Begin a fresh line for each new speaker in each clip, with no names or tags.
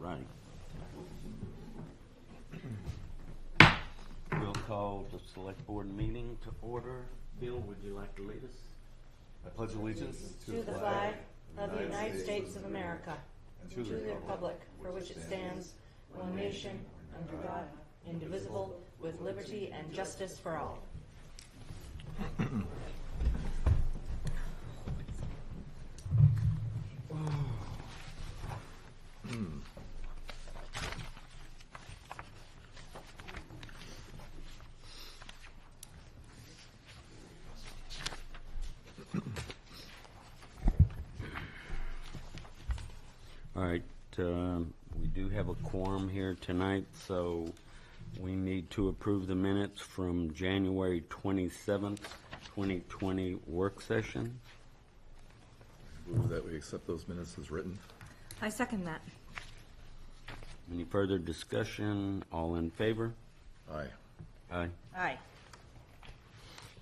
right. We'll call the select board meeting to order. Bill, would you like to lead us?
I pledge allegiance
to the flag of the United States of America and to the republic for which it stands, one nation, under God, indivisible, with liberty and justice for all.
All right, we do have a quorum here tonight, so we need to approve the minutes from January 27th, 2020 work session.
Move that we accept those minutes as written.
I second that.
Any further discussion? All in favor?
Aye.
Aye.
Aye.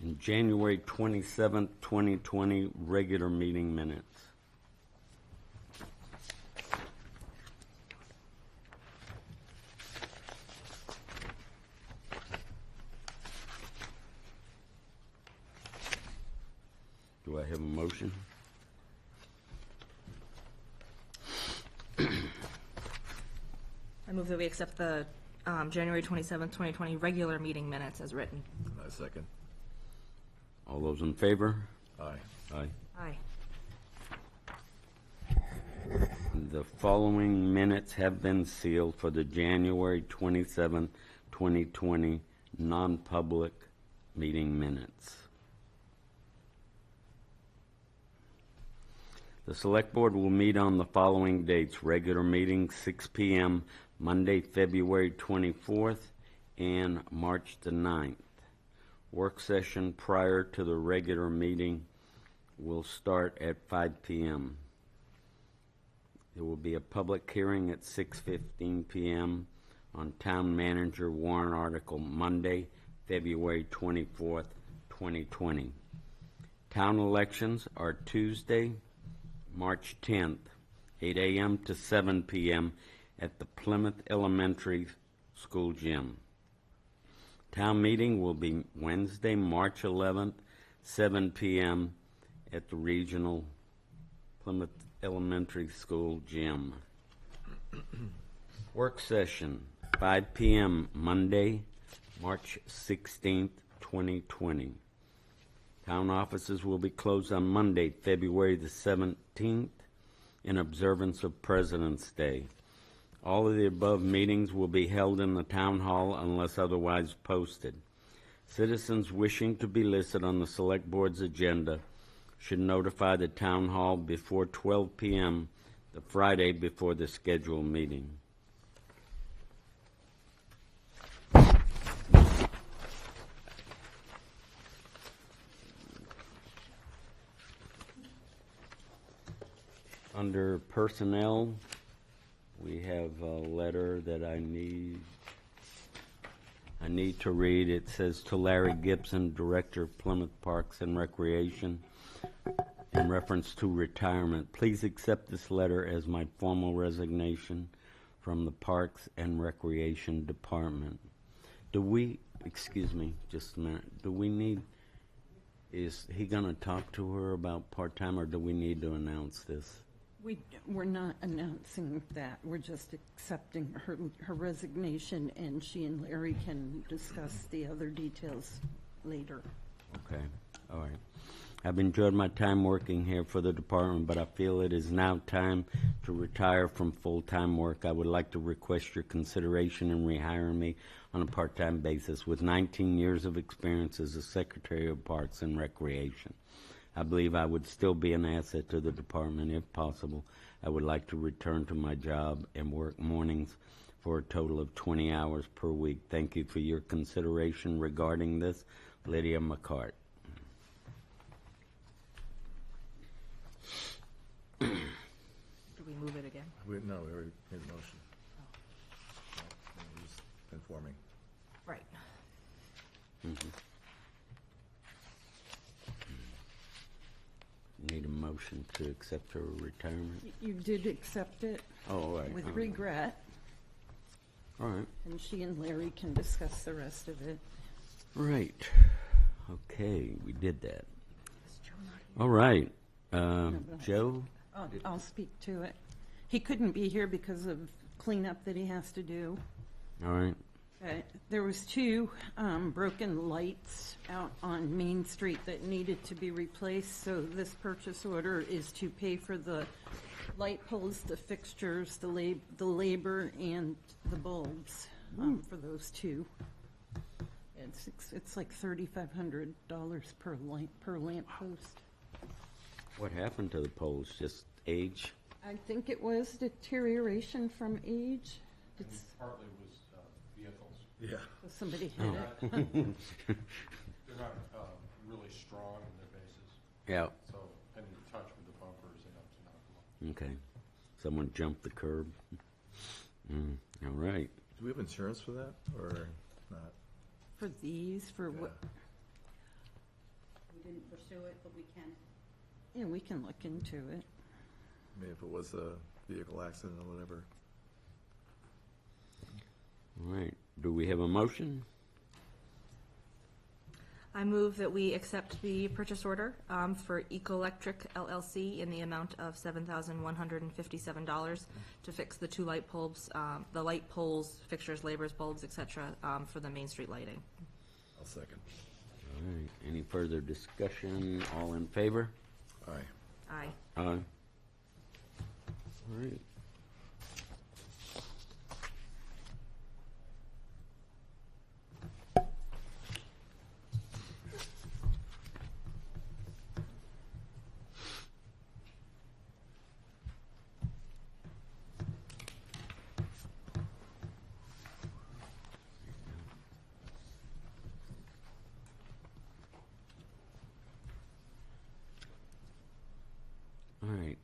And January 27th, 2020 regular meeting minutes. Do I have a motion?
I move that we accept the January 27th, 2020 regular meeting minutes as written.
I second.
All those in favor?
Aye.
Aye.
Aye.
The following minutes have been sealed for the January 27th, 2020 non-public meeting minutes. The Select Board will meet on the following dates. Regular meeting, 6 p.m., Monday, February 24th, and March the 9th. Work session prior to the regular meeting will start at 5 p.m. There will be a public hearing at 6:15 p.m. on Town Manager warrant article Monday, February 24th, 2020. Town elections are Tuesday, March 10th, 8 a.m. to 7 p.m. at the Plymouth Elementary School gym. Town meeting will be Wednesday, March 11th, 7 p.m. at the regional Plymouth Elementary School gym. Work session, 5 p.m. Monday, March 16th, 2020. Town offices will be closed on Monday, February the 17th, in observance of President's Day. All of the above meetings will be held in the Town Hall unless otherwise posted. Citizens wishing to be listed on the Select Board's agenda should notify the Town Hall before 12 p.m. the Friday before the scheduled meeting. Under personnel, we have a letter that I need to read. It says, to Larry Gibson, Director of Plymouth Parks and Recreation, in reference to retirement. Please accept this letter as my formal resignation from the Parks and Recreation Department. Excuse me, just a minute. Is he going to talk to her about part-time, or do we need to announce this?
We're not announcing that. We're just accepting her resignation, and she and Larry can discuss the other details later.
Okay, all right. I've enjoyed my time working here for the department, but I feel it is now time to retire from full-time work. I would like to request your consideration in rehiring me on a part-time basis with 19 years of experience as a Secretary of Parks and Recreation. I believe I would still be an asset to the department if possible. I would like to return to my job and work mornings for a total of 20 hours per week. Thank you for your consideration regarding this. Lydia McCart.
Do we move it again?
No, we already made the motion. Just informing.
Right.
Need a motion to accept her retirement?
You did accept it
Oh, all right.
with
all right.
regret,
All right.
and she and Larry can discuss the rest of it.
Right. Okay, we did that. All right. Joe?
I'll speak to it. He couldn't be here because of cleanup that he has to do.
All right.
There was two broken lights out on Main Street that needed to be replaced, so this purchase order is to pay for the light poles, the fixtures, the labor, and the bulbs for those two. It's like $3,500 per lamp post.
What happened to the poles? Just age?
I think it was deterioration from age. It's
Partly was vehicles.
Yeah.
somebody hit it.
They're not really strong in their bases,
Yeah.
so any touch with the bumpers enough to knock them off.
Okay. Someone jumped the curb. All right.
Do we have insurance for that or not?
For these, for what?
We didn't pursue it, but we can.
Yeah, we can look into it.
I mean, if it was a vehicle accident or whatever.
All right. Do we have a motion?
I move that we accept the purchase order for Ecoelectric LLC in the amount of $7,157 to fix the two light bulbs, the light poles, fixtures, labors, bulbs, etc., for the Main Street lighting.
I'll second.
All right. Any further discussion? All in favor?
Aye.
Aye.
Aye. All right. All right.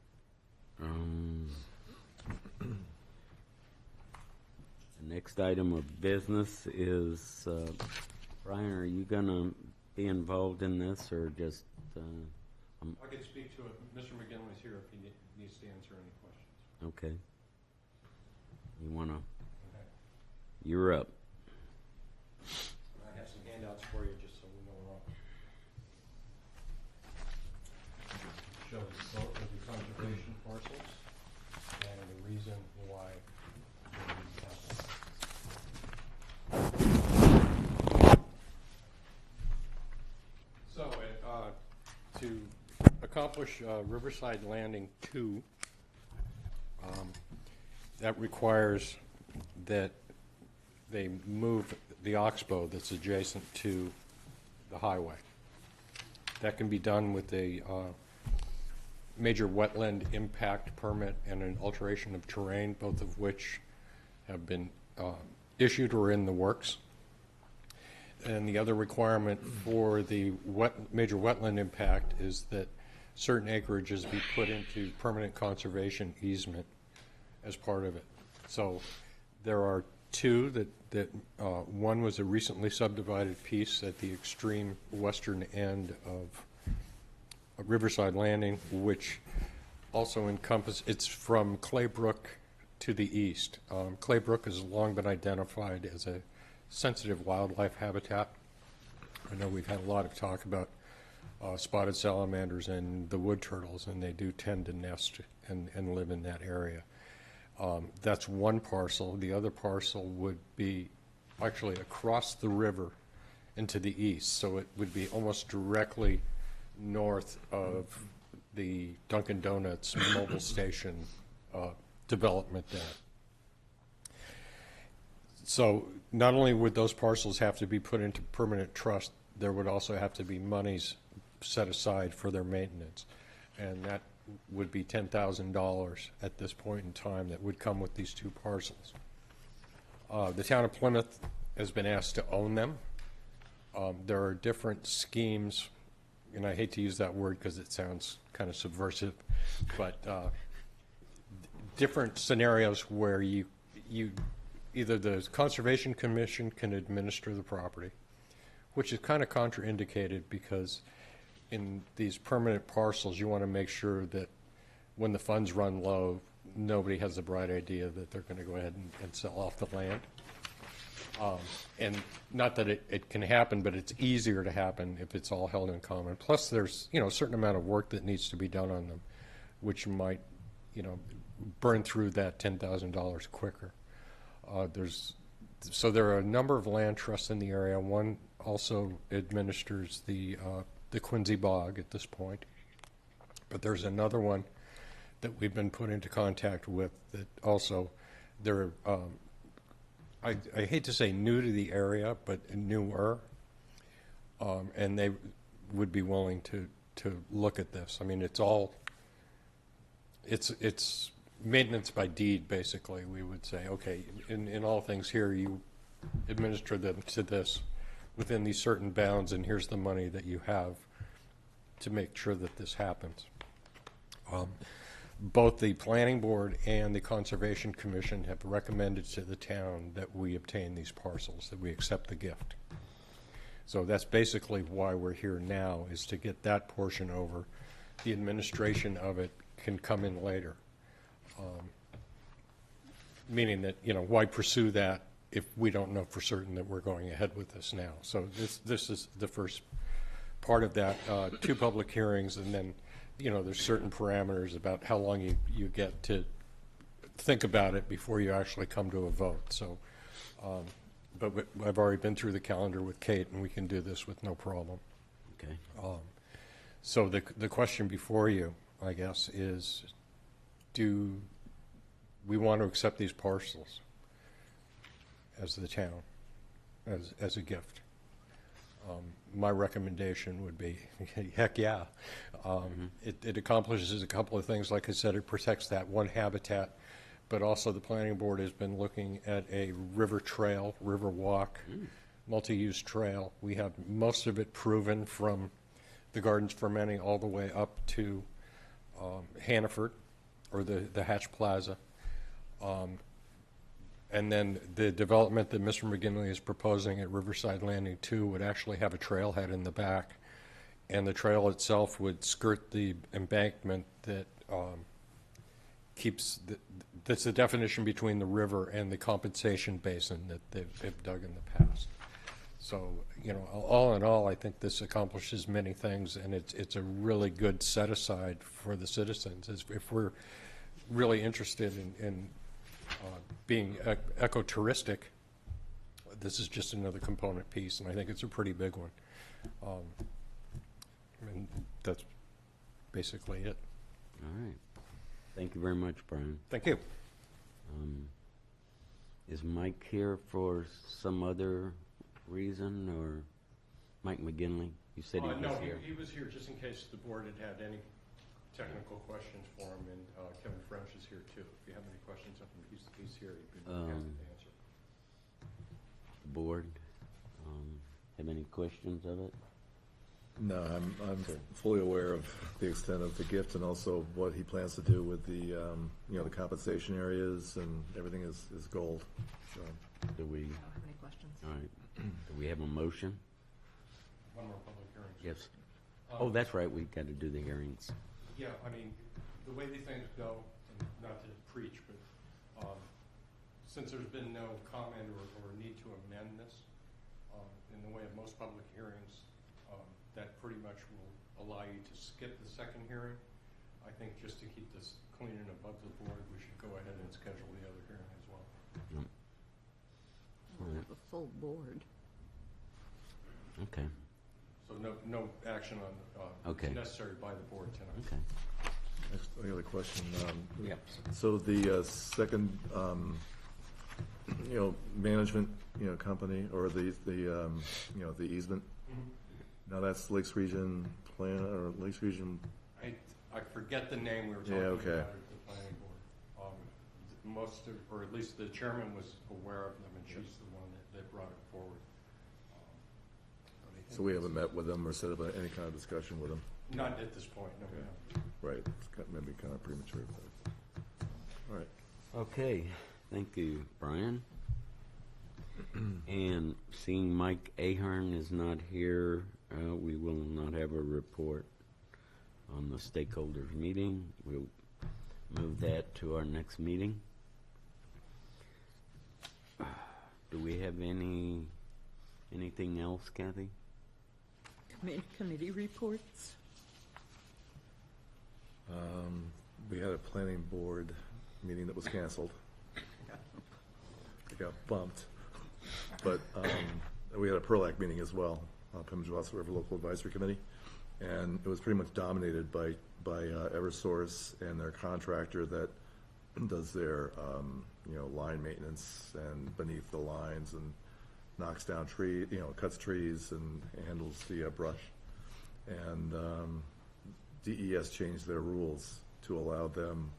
The next item of business is, Brian, are you going to be involved in this or just,
I can speak to it. Mr. McGinley's here if he needs to answer any questions.
okay. You want to,
Okay.
you're up.
I have some handouts for you, just so we know we're up. Shows both of the conservation parcels and the reason why we need capital. So, to accomplish Riverside Landing 2, that requires that they move the oxbow that's adjacent to the highway. That can be done with a major wetland impact permit and an alteration of terrain, both of which have been issued or in the works. And the other requirement for the major wetland impact is that certain acreages be put into permanent conservation easement as part of it. So there are two that one was a recently subdivided piece at the extreme western end of Riverside Landing, which also it's from Claybrook to the east. Claybrook has long been identified as a sensitive wildlife habitat. I know we've had a lot of talk about spotted salamanders and the wood turtles, and they do tend to nest and live in that area. That's one parcel. The other parcel would be actually across the river into the east, so it would be almost directly north of the Dunkin' Donuts mobile station development there. So not only would those parcels have to be put into permanent trust, there would also have to be monies set aside for their maintenance. And that would be $10,000 at this point in time that would come with these two parcels. The town of Plymouth has been asked to own them. There are different schemes, and I hate to use that word because it sounds kind of subversive, but different scenarios where you either the Conservation Commission can administer the property, which is kind of contraindicated because in these permanent parcels, you want to make sure that when the funds run low, nobody has the bright idea that they're going to go ahead and sell off the land. And not that it can happen, but it's easier to happen if it's all held in common. Plus, there's, a certain amount of work that needs to be done on them, which might, burn through that $10,000 quicker. So there are a number of land trusts in the area. One also administers the Quincy Bog at this point. But there's another one that we've been put into contact with that also, they're, I hate to say new to the area, but newer. And they would be willing to look at this. I mean, it's maintenance by deed, basically. We would say, okay, in all things here, you administer them to this within these certain bounds, and here's the money that you have to make sure that this happens. Both the Planning Board and the Conservation Commission have recommended to the town that we obtain these parcels, that we accept the gift. So that's basically why we're here now, is to get that portion over. The administration of it can come in later. Meaning that, why pursue that if we don't know for certain that we're going ahead with this now? So this is the first part of that. 2 public hearings, and then, there's certain parameters about how long you get to think about it before you actually come to a vote. So, but I've already been through the calendar with Kate, and we can do this with no problem.
Okay.
So the question before you, I guess, is, do we want to accept these parcels as the town, as a gift? My recommendation would be, heck yeah. It accomplishes a couple of things. Like I said, it protects that one habitat, but also the Planning Board has been looking at a river trail, river walk, multi-use trail. We have most of it proven from the Gardens for Many all the way up to Hannaford, or the Hatch Plaza. And then the development that Mr. McGinley is proposing at Riverside Landing 2 would actually have a trailhead in the back, and the trail itself would skirt the embankment that that's the definition between the river and the compensation basin that they've dug in the past. So, all in all, I think this accomplishes many things, and it's a really good set-aside for the citizens. If we're really interested in being ecotouristic, this is just another component piece, and I think it's a pretty big one. And that's basically it.
All right. Thank you very much, Brian.
Thank you.
Is Mike here for some other reason, or Mike McGinley? You said he was
No,
here.
he was here just in case the board had any technical questions for him, and Kevin French is here too. If you have any questions of him, he's here. He'd be happy to answer.
The board have any questions of it?
No, I'm fully aware of the extent of the gift and also what he plans to do with the, the compensation areas, and everything is gold. So,
Do we?
I don't have any questions.
All right. Do we have a motion?
One more public hearing.
Yes. Oh, that's right. We've got to do the hearings.
Yeah, I mean, the way these things go, and not to preach, but since there's been no comment or need to amend this, in the way of most public hearings, that pretty much will allow you to skip the second hearing. I think just to keep this clean and above the board, we should go ahead and schedule the other hearing as well.
We have a full board.
Okay.
So no action on
Okay.
necessary by the board tonight.
Okay.
next, any other question?
Yep.
So the second, management, company, or the easement. Now that's Lakes Region Plan, or Lakes Region.
I forget the name we were talking about at the planning board. Most of, or at least the chairman was aware of them, and she's the one that brought it forward.
So we haven't met with them or set up any kind of discussion with them.
Not at this point, no. we haven't.
Right. It's maybe kind of premature. But. All right.
Okay. Thank you, Brian. And seeing Mike Ahern is not here, We will not have a report on the stakeholders meeting. We'll move that to our next meeting. Do we have anything else, Kathy?
Committee reports.
We had a planning board meeting that was canceled. It got bumped. But we had a PERLAC meeting as well, Plymouth Selectboard Local Advisory Committee, and it was pretty much dominated by Eversource and their contractor that does their line maintenance and beneath the lines and knocks down cuts trees and handles the brush. And DES changed their rules to allow them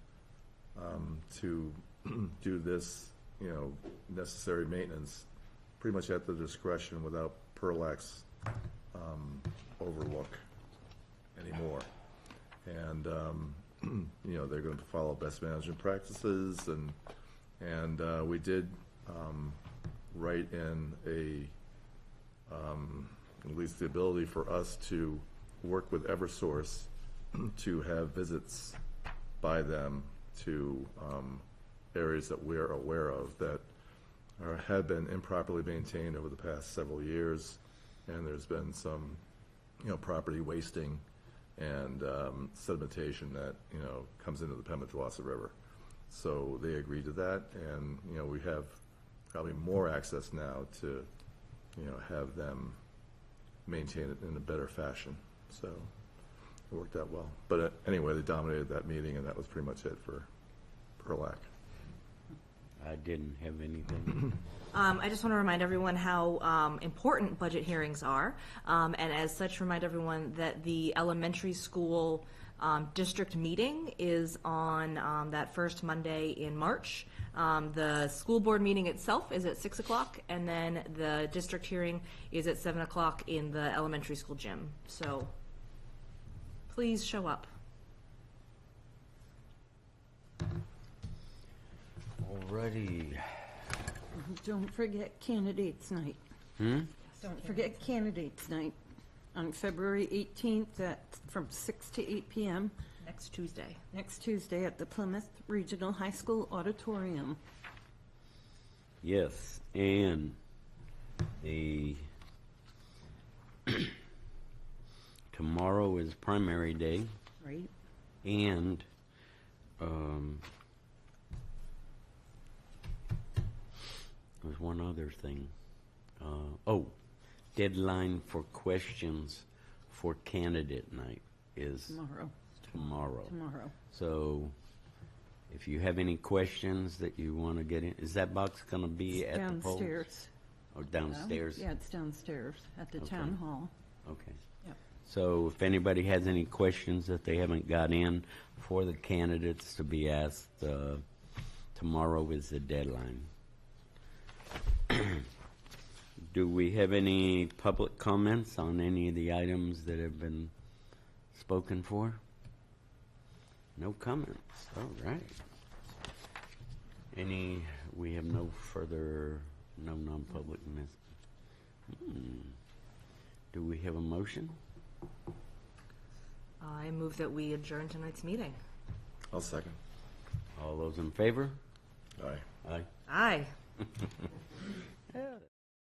to do this, necessary maintenance pretty much at the discretion without PERLAC's overlook anymore. And they're going to follow best management practices, and we did write in at least the ability for us to work with Eversource to have visits by them to areas that we're aware of that have been improperly maintained over the past several years, and there's been some property wasting and sedimentation that comes into the Pemigewasset River. So they agreed to that, and we have probably more access now to have them maintain it in a better fashion. So it worked out well. But anyway, they dominated that meeting, and that was pretty much it for PERLAC.
I didn't have anything.
I just want to remind everyone how important budget hearings are, and as such, remind everyone that the elementary school district meeting is on that first Monday in March. The school board meeting itself is at 6 o'clock, and then the district hearing is at 7 o'clock in the elementary school gym. So please show up.
Alrighty.
Don't forget candidates night. Don't forget candidates night on February 18th from 6 to 8 p.m.
Next Tuesday.
next Tuesday at the Plymouth Regional High School Auditorium.
Yes, and tomorrow is primary day,
Right.
and there's one other thing. Deadline for questions for candidate night is tomorrow. So if you have any questions that you want to get in, is that box going to be at the polls?
Downstairs.
Or downstairs?
Yeah, it's downstairs at the town hall.
Okay.
Yep.
So if anybody has any questions that they haven't got in for the candidates to be asked, tomorrow is the deadline. Do we have any public comments on any of the items that have been spoken for? No comments. All right. We have no non-public Do we have a motion?
I move that we adjourn tonight's meeting.
I'll second.
All those in favor?
Aye.
Aye.
Aye.